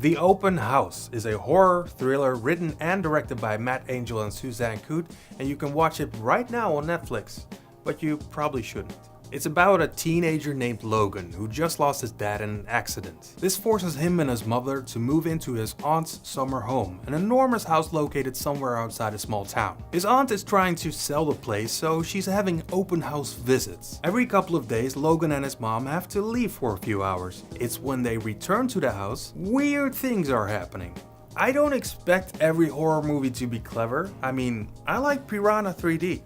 The Open House is a horror thriller written and directed by Matt Angel and Suzanne Coote, and you can watch it right now on Netflix, but you probably shouldn't. It's about a teenager named Logan who just lost his dad in an accident. This forces him and his mother to move into his aunt's summer home, an enormous house located somewhere outside a small town. His aunt is trying to sell the place, so she's having open house visits. Every couple of days, Logan and his mom have to leave for a few hours. It's when they return to the house, weird things are happening. I don't expect every horror movie to be clever. I mean, I like Piranha 3D.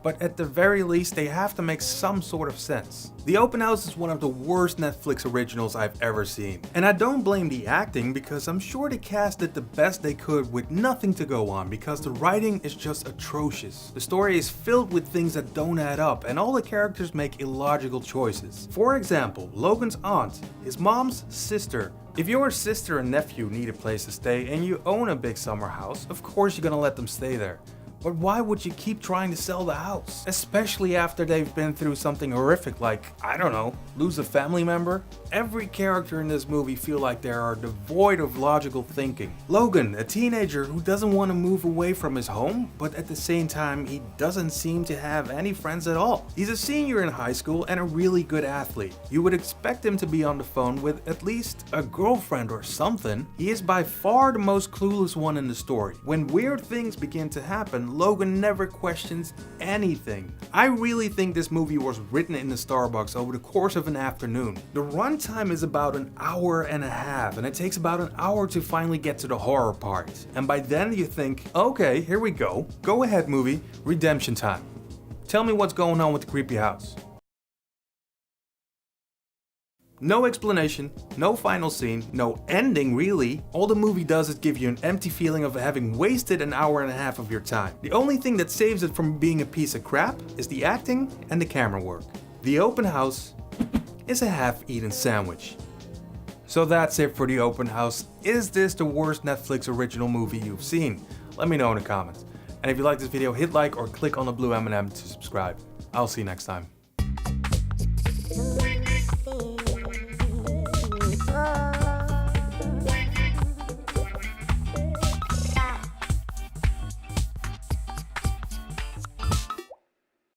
But at the very least, they have to make some sort of sense. The Open House is one of the worst Netflix originals I've ever seen. And I don't blame the acting, because I'm sure the cast did the best they could with nothing to go on, because the writing is just atrocious. The story is filled with things that don't add up, and all the characters make illogical choices. For example, Logan's aunt, his mom's sister. If your sister and nephew need a place to stay and you own a big summer house, of course you're gonna let them stay there. But why would you keep trying to sell the house? Especially after they've been through something horrific like, I don't know, lose a family member? Every character in this movie feel like they are devoid of logical thinking. Logan, a teenager who doesn't want to move away from his home, but at the same time he doesn't seem to have any friends at all. He's a senior in high school and a really good athlete. You would expect him to be on the phone with at least a girlfriend or something. He is by far the most clueless one in the story. When weird things begin to happen, Logan never questions anything. I really think this movie was written in the Starbucks over the course of an afternoon. The runtime is about an hour and a half, and it takes about an hour to finally get to the horror part. And by then you think, okay, here we go. Go ahead movie, redemption time. Tell me what's going on with the creepy house. No explanation, no final scene, no ending really. All the movie does is give you an empty feeling of having wasted an hour and a half of your time. The only thing that saves it from being a piece of crap is the acting and the camera work. The Open House is a half-eaten sandwich. So that's it for The Open House. Is this the worst Netflix original movie you've seen? Let me know in the comments. And if you like this video, hit like or click on the blue M&M to subscribe. I'll see you next time.